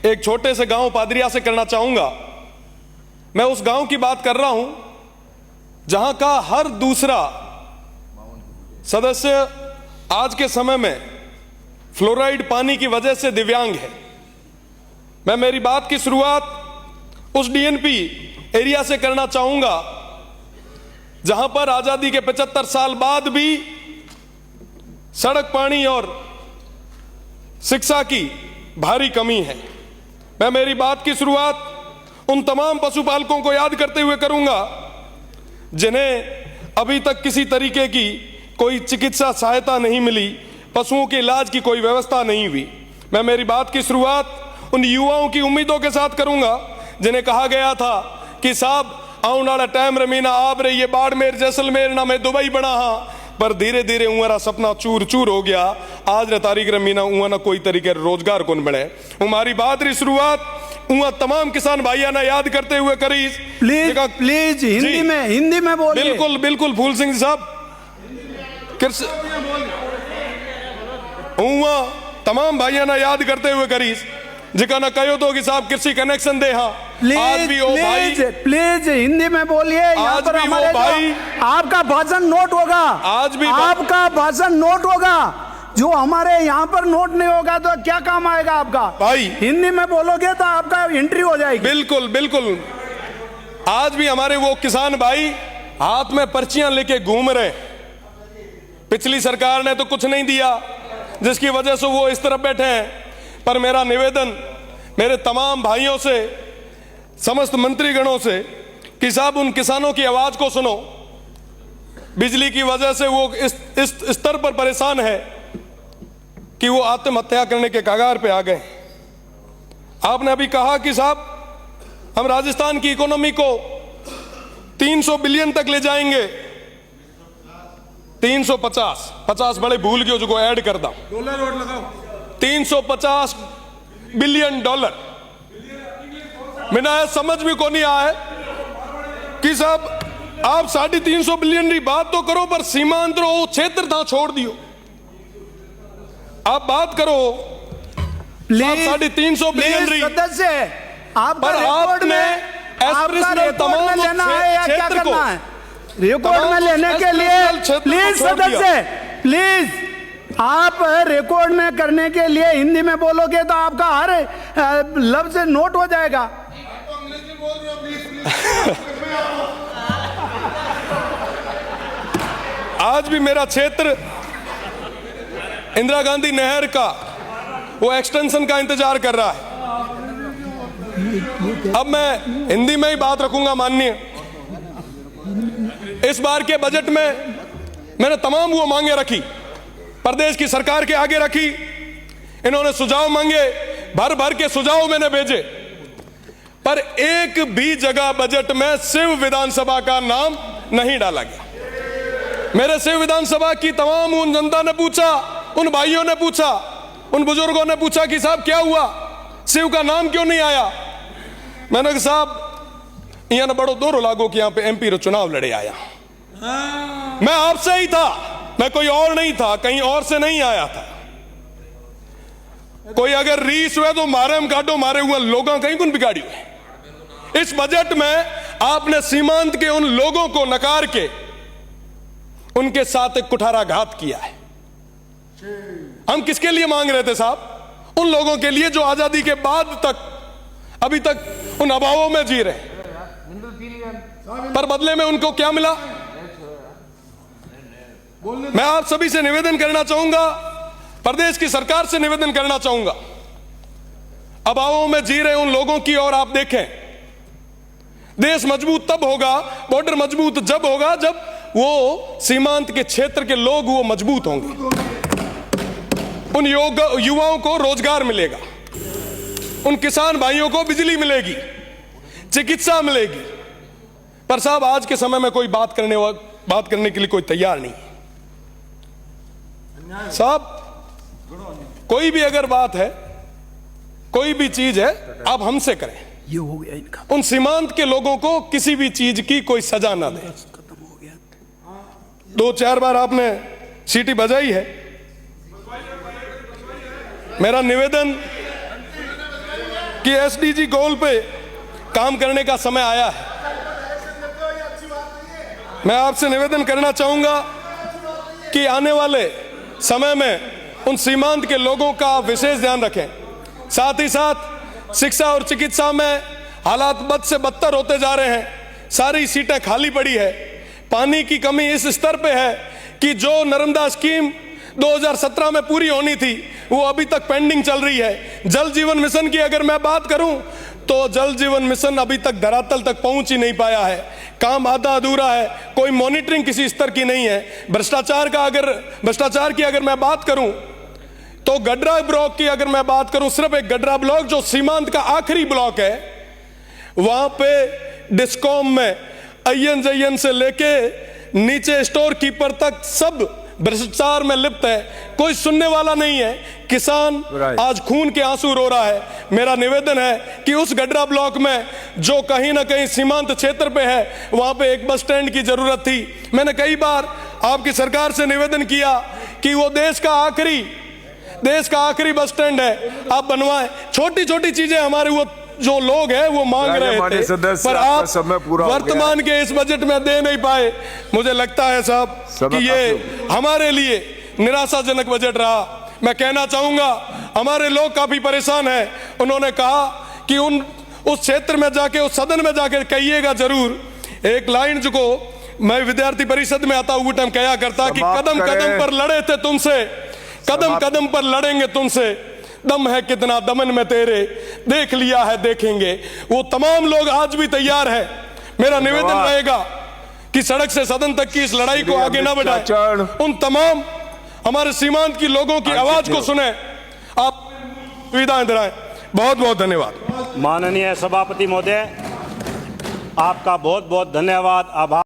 एक छोटे से गांव पादरिया से करना चाहूंगा। मैं उस गांव की बात कर रहा हूं जहां का हर दूसरा सदस्य आज के समय में फ्लोराइड पानी की वजह से दिव्यांग है। मैं मेरी बात की शुरुआत उस डीएनपी एरिया से करना चाहूंगा जहां पर आजादी के 75 साल बाद भी सड़क, पानी और शिक्षा की भारी कमी है। मैं मेरी बात की शुरुआत उन तमाम पशुपालकों को याद करते हुए करूंगा जिन्हें अभी तक किसी तरीके की कोई चिकित्सा सहायता नहीं मिली, पशुओं के इलाज की कोई व्यवस्था नहीं हुई। मैं मेरी बात की शुरुआत उन युवाओं की उम्मीदों के साथ करूंगा जिन्हें कहा गया था कि साहब आने वाला टाइम रमीना आप रही बाड़मेर जैसलमेर ना मैं दुबई बना हाँ, पर धीरे धीरे उहरा सपना चूर चूर हो गया। आज रे तारीख रमीना उहा ना कोई तरीके रोजगार कौन बने। हमारी बात री शुरुआत उहा तमाम किसान भाइयों ने याद करते हुए करी। प्लीज प्लीज हिंदी में बोलिए। बिल्कुल बिल्कुल फूल सिंह साहब, तमाम भाइयों ने याद करते हुए करी जिका ना कहो तो कि साहब कृषि कनेक्शन दे। हाँ आज भी वो भाई प्लीज हिंदी में बोलिए। आज भी वो भाई आपका भाषण नोट होगा, आज भी आपका भाषण नोट होगा। जो हमारे यहाँ पर नोट नहीं होगा तो क्या काम आएगा आपका भाई। हिंदी में बोलोगे तो आपका एंट्री हो जाएगी। बिल्कुल बिल्कुल। आज भी हमारे वो किसान भाई हाथ में पर्चियां लेके घूम रहे। पिछली सरकार ने तो कुछ नहीं दिया जिसकी वजह से वो इस तरफ बैठे हैं। पर मेरा निवेदन मेरे तमाम भाइयों से, समस्त मंत्रीगणों से कि साहब उन किसानों की आवाज को सुनो। बिजली की वजह से वो इस स्तर पर परेशान है कि वो आत्महत्या करने के कगार पे आ गए। आपने अभी कहा कि साहब हम राजस्थान की इकोनॉमी को 300 बिलियन तक ले जाएंगे। 350 बड़े भूल गए जो ऐड कर दा। 350 बिलियन डॉलर। मैंने समझ में को नहीं आया कि साहब आप 350 बिलियन की बात तो करो पर सीमांत क्षेत्र था छोड़ दियो। आप बात करो 350 बिलियन सदस्य पर आपने तमाम लेना है या क्या करना है? रिकॉर्ड में लेने के लिए प्लीज सदस्य प्लीज आप रिकॉर्ड में करने के लिए हिंदी में बोलोगे तो आपका हर लफ्ज नोट हो जाएगा। आज भी मेरा क्षेत्र इंदिरा गांधी नहर का वो एक्सटेंशन का इंतजार कर रहा है। अब मैं हिंदी में ही बात रखूंगा। माननीय, इस बार के बजट में मैंने तमाम वो मांगे रखी, प्रदेश की सरकार के आगे रखी। इन्होंने सुझाव मांगे, भर भर के सुझाव मैंने भेजे, पर एक भी जगह बजट में शिव विधानसभा का नाम नहीं डाला गया। मेरे शिव विधानसभा की तमाम उन जनता ने पूछा, उन भाइयों ने पूछा, उन बुजुर्गों ने पूछा कि साहब क्या हुआ, शिव का नाम क्यों नहीं आया। मैंने कहा साहब यहाँ ने बड़ो दोरो लागो कि यहाँ पे एमपी रो चुनाव लड़े आया। मैं आपसे ही था, मैं कोई और नहीं था, कहीं और से नहीं आया था। कोई अगर रीस हुए तो मारे हम काटो, मारे हुए लोगों कहीं कुन बिगाड़ी हुए। इस बजट में आपने सीमांत के उन लोगों को नकार के उनके साथ एक कुठाराघात किया है। हम किसके लिए मांग रहे थे साहब? उन लोगों के लिए जो आजादी के बाद तक अभी तक उन अभावों में जी रहे, पर बदले में उनको क्या मिला? मैं आप सभी से निवेदन करना चाहूंगा, प्रदेश की सरकार से निवेदन करना चाहूंगा, अभावों में जी रहे उन लोगों की ओर आप देखें। देश मजबूत तब होगा, बॉर्डर मजबूत जब होगा जब वो सीमांत के क्षेत्र के लोग वो मजबूत होंगे। उन युवाओं को रोजगार मिलेगा, उन किसान भाइयों को बिजली मिलेगी, चिकित्सा मिलेगी। पर साहब आज के समय में कोई बात करने के लिए कोई तैयार नहीं साहब। कोई भी अगर बात है, कोई भी चीज है, आप हमसे करें। ये हो गया इनका। उन सीमांत के लोगों को किसी भी चीज की कोई सजा ना दे। खत्म हो गया। 2-4 बार आपने सीटी बजाई है। मेरा निवेदन कि एसडीजी गोल पे काम करने का समय आया है। मैं आपसे निवेदन करना चाहूंगा कि आने वाले समय में उन सीमांत के लोगों का विशेष ध्यान रखें। साथ ही साथ शिक्षा और चिकित्सा में हालात बद से बदतर होते जा रहे हैं। सारी सीटें खाली पड़ी है। पानी की कमी इस स्तर पे है कि जो नर्मदा स्कीम 2017 में पूरी होनी थी वो अभी तक पेंडिंग चल रही है। जल जीवन मिशन की अगर मैं बात करूं तो जल जीवन मिशन अभी तक धरातल तक पहुंच ही नहीं पाया है। काम आधा अधूरा है, कोई मॉनिटरिंग किसी स्तर की नहीं है। भ्रष्टाचार की अगर मैं बात करूं तो गडरा ब्लॉक की अगर मैं बात करूं, सिर्फ एक गडरा ब्लॉक जो सीमांत का आखिरी ब्लॉक है, वहां पे डिस्कॉम में INJN से लेके नीचे स्टोर कीपर तक सब भ्रष्टाचार में लिप्त है। कोई सुनने वाला नहीं है। किसान आज खून के आंसू रो रहा है। मेरा निवेदन है कि उस गडरा ब्लॉक में जो कहीं ना कहीं सीमांत क्षेत्र पे है वहां पे एक बस स्टैंड की जरूरत थी। मैंने कई बार आपकी सरकार से निवेदन किया कि वो देश का आखिरी बस स्टैंड है, आप बनवाएं। छोटी छोटी चीजें हमारे वो जो लोग हैं वो मांग रहे थे, पर आप वर्तमान के इस बजट में दे नहीं पाए। मुझे लगता है साहब कि ये हमारे लिए निराशाजनक बजट रहा। मैं कहना चाहूंगा हमारे लोग काफी परेशान हैं। उन्होंने कहा कि उस क्षेत्र में जाके, उस सदन में जाके कहिएगा जरूर। एक लाइन जो मैं विद्यार्थी परिषद में आता हुआ टाइम कहा करता कि कदम कदम पर लड़े थे तुमसे, कदम कदम पर लड़ेंगे तुमसे, दम है कितना दमन में तेरे, देख लिया है देखेंगे। वो तमाम लोग आज भी तैयार हैं। मेरा निवेदन रहेगा कि सड़क से सदन तक की इस लड़ाई को आगे ना बढ़ाएं। उन तमाम हमारे सीमांत की लोगों की आवाज को सुने, आप सुविधाएं दिलाएं। बहुत बहुत धन्यवाद। माननीय सभापति महोदय, आपका बहुत बहुत धन्यवाद, आभार।